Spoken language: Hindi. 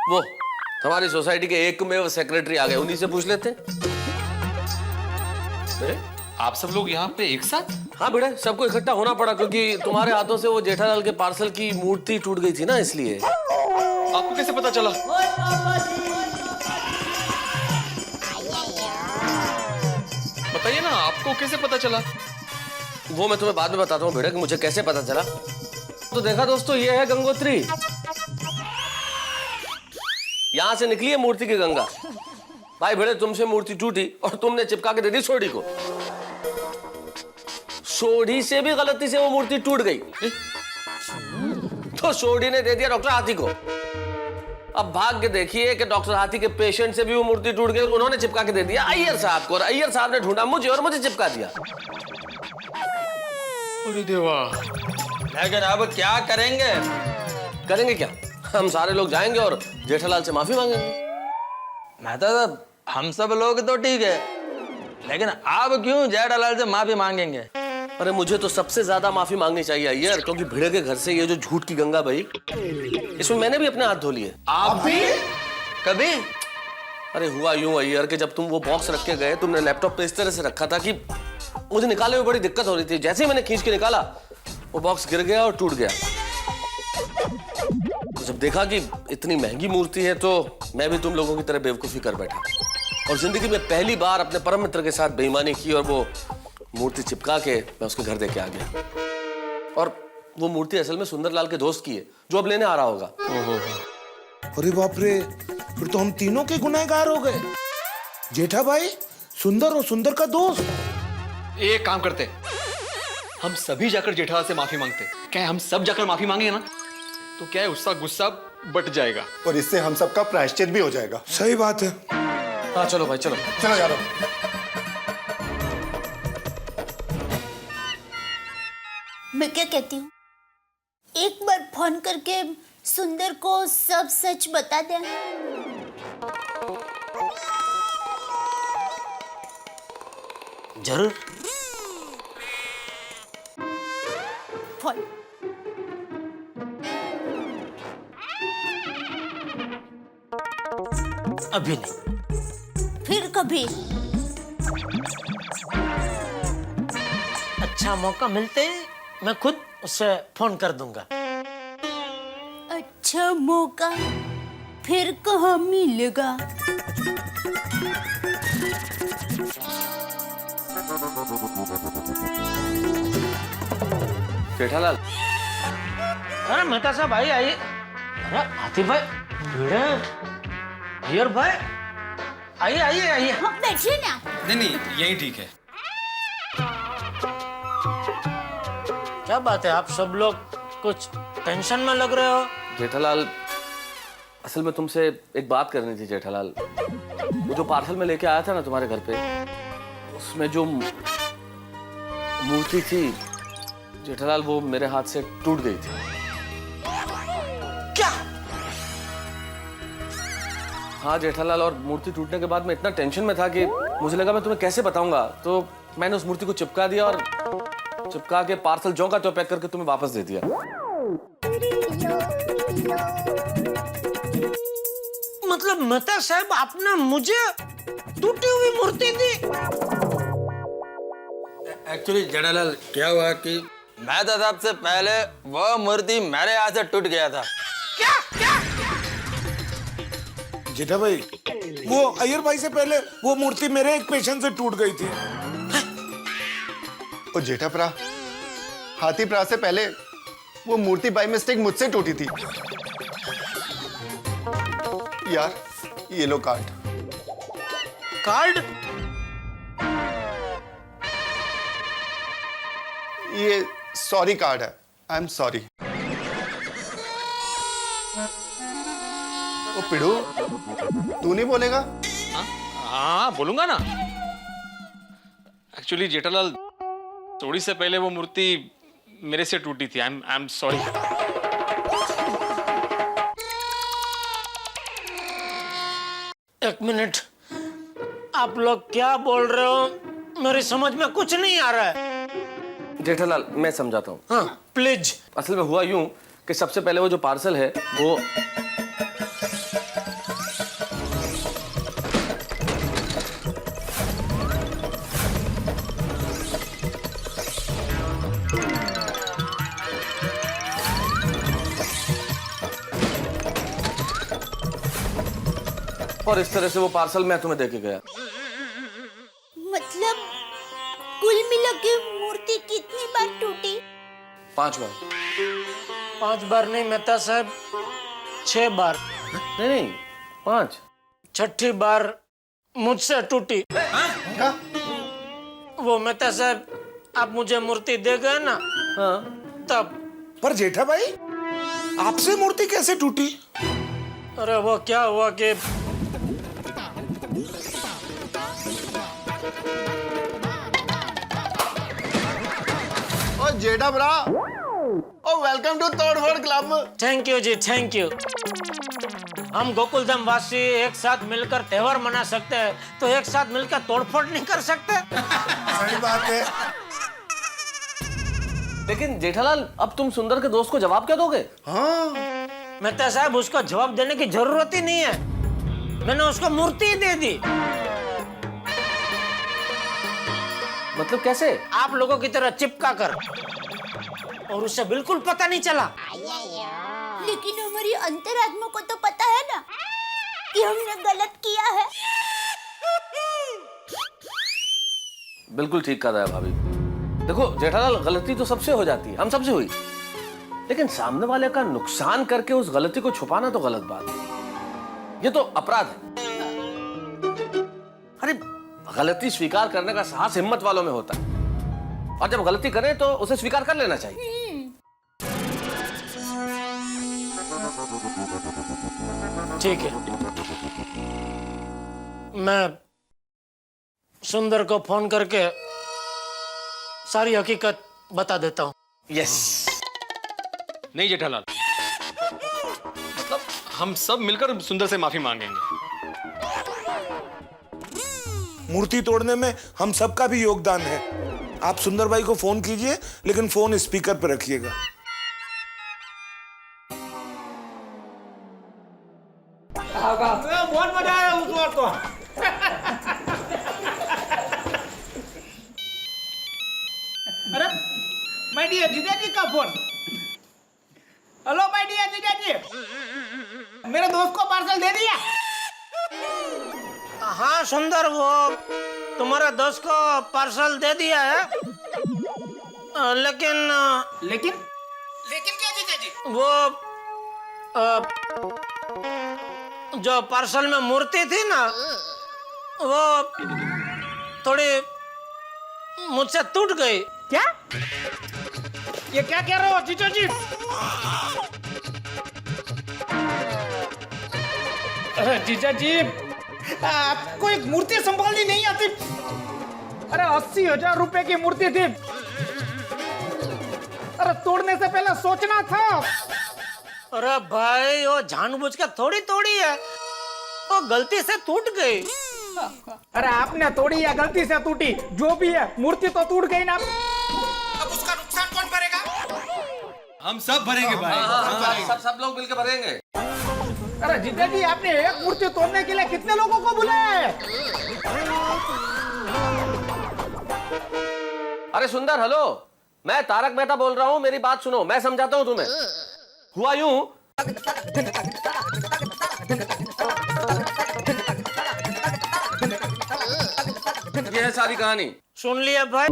वो हमारी सोसाइटी के एकमेव सेक्रेटरी आ गए, उन्हीं से पूछ लेते हैं। आप सब लोग यहाँ पे एक साथ? हाँ बेटा, सबको इकट्ठा होना पड़ा क्योंकि तुम्हारे हाथों से वो जेठालाल के पार्सल की मूर्ति टूट गई थी ना, इसलिए। आपको कैसे पता चला? बताइए ना, आपको कैसे पता चला? वो मैं तुम्हें बाद में बताता हूँ बेटा कि मुझे कैसे पता चला। तो देखा दोस्तों, ये है गंगोत्री। यहां से निकली है मूर्ति की गंगा। भाई बेटे, तुमसे मूर्ति टूटी और तुमने चिपका के दे दी सोढ़ी को। सोढ़ी से भी गलती से वो मूर्ति टूट गई तो सोढ़ी ने दे दिया डॉक्टर हाथी को। अब भाग के देखिए कि डॉक्टर हाथी के पेशेंट से भी वो मूर्ति टूट गई, उन्होंने चिपका के दे दिया अय्यर साहब को, और अय्यर साहब ने ढूंढा मुझे और मुझे चिपका दिया। अरे देवा। लेकिन अब क्या करेंगे? करेंगे क्या? हम सारे लोग जाएंगे और जेठालाल से माफी मांगेंगे। मेहता साहब, हम सब लोग तो ठीक है, लेकिन आप क्यों जेठालाल से माफी मांगेंगे? अरे मुझे तो सबसे ज्यादा माफी मांगनी चाहिए अय्यर, क्योंकि भिड़े के घर से ये जो झूठ की गंगा बही, इसमें मैंने भी अपने हाथ धो लिए। आप भी? कभी? अरे हुआ यूं अय्यर कि जब तुम वो बॉक्स रख के गए, तुमने लैपटॉप पे इस तरह से रखा था कि मुझे निकालने में बड़ी दिक्कत हो रही थी। जैसे ही मैंने खींच के निकाला, वो बॉक्स गिर गया और टूट गया। तो जब देखा कि इतनी महंगी मूर्ति है, तो मैं भी तुम लोगों की तरह बेवकूफी कर बैठा और जिंदगी में पहली बार अपने परम मित्र के साथ बेईमानी की और वो मूर्ति चिपका के मैं उसके घर दे के आ गया। और वो मूर्ति असल में सुंदरलाल के दोस्त की है, जो अब लेने आ रहा होगा। अरे बाप रे, फिर तो हम तीनों के गुनहगार हो गए। जेठा भाई, सुंदर और सुंदर का दोस्त। एक काम करते, हम सभी जाकर जेठालाल से माफी मांगते। क्या हम सब जाकर माफी मांगेंगे ना, तो क्या है, उसका गुस्सा बट जाएगा और इससे हम सबका प्रायश्चित भी हो जाएगा। सही बात है। हाँ चलो भाई, चलो चलो यारो। मैं क्या कहती हूँ, एक बार फोन करके सुंदर को सब सच बता दे। जरूर। फोन। अभी नहीं, फिर कभी? अच्छा मौका मिलते ही मैं खुद उससे फोन कर दूंगा। अच्छा मौका फिर कहाँ मिलेगा? जेठालाल। अरे मेहता साहब आइए आइए। अरे हाथी भाई, भिड़े, अय्यर भाई, आइए आइए आइए। हाँ बैठिए ना। नहीं, यही ठीक है। क्या बात है, आप सब लोग कुछ टेंशन में लग रहे हो? जेठालाल, असल में तुमसे एक बात करनी थी जेठालाल। वो जो पार्सल में लेके आया था ना तुम्हारे घर पे, उसमें जो मूर्ति थी जेठालाल, वो मेरे हाथ से टूट गई थी। क्या? हाँ जेठालाल, और मूर्ति टूटने के बाद मैं इतना टेंशन में था कि मुझे लगा मैं तुम्हें कैसे बताऊंगा, तो मैंने उस मूर्ति को चिपका दिया और चिपका के पार्सल ज्यों का त्यों पैक करके तुम्हें वापस दे दिया। मतलब मेहता साहब, आपने मुझे टूटी हुई मूर्ति दी? एक्चुअली जेठालाल, क्या हुआ कि मेहता साहब से पहले वो मूर्ति मेरे हाथ से टूट गया था। जेठा भाई, वो अय्यर भाई से पहले वो मूर्ति मेरे एक पेशेंट से टूट गई थी। और जेठा प्रा, हाथी प्रा से पहले वो मूर्ति बाय मिस्टेक मुझसे टूटी थी। यार, ये लो कार्ड। कार्ड? ये सॉरी कार्ड है। I am sorry. ओ पिड़ू, तू नहीं बोलेगा? हाँ बोलूंगा ना। एक्चुअली जेठालाल, थोड़ी से पहले वो मूर्ति मेरे से टूटी थी। I am sorry. एक मिनट, आप लोग क्या बोल रहे हो? मेरी समझ में कुछ नहीं आ रहा है। जेठालाल, मैं समझाता हूँ। हाँ प्लीज। असल में हुआ यूं कि सबसे पहले वो जो पार्सल है वो और इस तरह से वो पार्सल मैं तुम्हें देके गया। मतलब कुल मिला के मूर्ति कितनी बार टूटी? 5 बार। 5 बार नहीं मेहता साहब, 6 बार। नहीं 5। छठी बार मुझसे टूटी। वो मेहता साहब, आप मुझे मूर्ति दे गए ना, हाँ। तब। पर जेठा भाई, आपसे मूर्ति कैसे टूटी? अरे वो क्या हुआ कि ओ जेठा ब्रा, ओ वेलकम टू तोड़फोड़ club. Thank you ji, thank you. हम गोकुलधाम वासी एक साथ मिलकर त्योहार मना सकते हैं, तो एक साथ मिलकर तोड़फोड़ नहीं कर सकते? सही बात है। लेकिन जेठालाल, अब तुम सुंदर के दोस्त को जवाब क्या दोगे? हाँ, मेहता साहब, उसको जवाब देने की जरूरत ही नहीं है, मैंने उसको मूर्ति ही दे दी। मतलब कैसे? आप लोगों की तरह चिपका कर, और उसे बिल्कुल पता नहीं चला। लेकिन हमारी अंतरात्मा को तो पता है ना कि हमने गलत किया है। बिल्कुल ठीक कह रहा है भाभी। देखो जेठालाल, गलती तो सबसे हो जाती है, हम सबसे हुई, लेकिन सामने वाले का नुकसान करके उस गलती को छुपाना तो गलत बात है, ये तो अपराध है। अरे गलती स्वीकार करने का साहस हिम्मत वालों में होता है, और जब गलती करें तो उसे स्वीकार कर लेना चाहिए। ठीक है, मैं सुंदर को फोन करके सारी हकीकत बता देता हूँ। यस। नहीं जेठालाल, मतलब हम सब मिलकर सुंदर से माफी मांगेंगे। मूर्ति तोड़ने में हम सबका भी योगदान है। आप सुंदर भाई को फोन कीजिए, लेकिन फोन स्पीकर पर रखिएगा। बहुत मजा आया उस बार तो। अरे माय डियर जीजाजी का फोन। हेलो माय डियर जीजाजी, मेरे दोस्त को पार्सल दे दिया? हाँ सुंदर, वो तुम्हारे दोस्त को पार्सल दे दिया है, लेकिन लेकिन क्या जीजाजी? वो जो पार्सल में मूर्ति थी ना, वो थोड़ी मुझसे टूट गई। क्या? ये क्या कह रहे हो जीजाजी? जीजाजी, आपको एक मूर्ति संभालनी नहीं आती? अरे 80,000 रुपए की मूर्ति थी। अरे तोड़ने से पहले सोचना था। अरे भाई, वो जानबूझ के थोड़ी तोड़ी है, वो गलती से टूट गई। अरे आपने तोड़ी या गलती से टूटी, जो भी है, मूर्ति तो टूट गई ना। अब उसका नुकसान कौन भरेगा? हम सब भरेंगे भाई। सब लोग मिलकर भरेंगे। अरे जीजाजी, आपने एक मूर्ति तोड़ने के लिए कितने लोगों को बुलाया है? अरे सुंदर, हेलो, मैं तारक मेहता बोल रहा हूँ, मेरी बात सुनो, मैं समझाता हूँ तुम्हें। हुआ यूं, ये है सारी कहानी। सुन लिया भाई।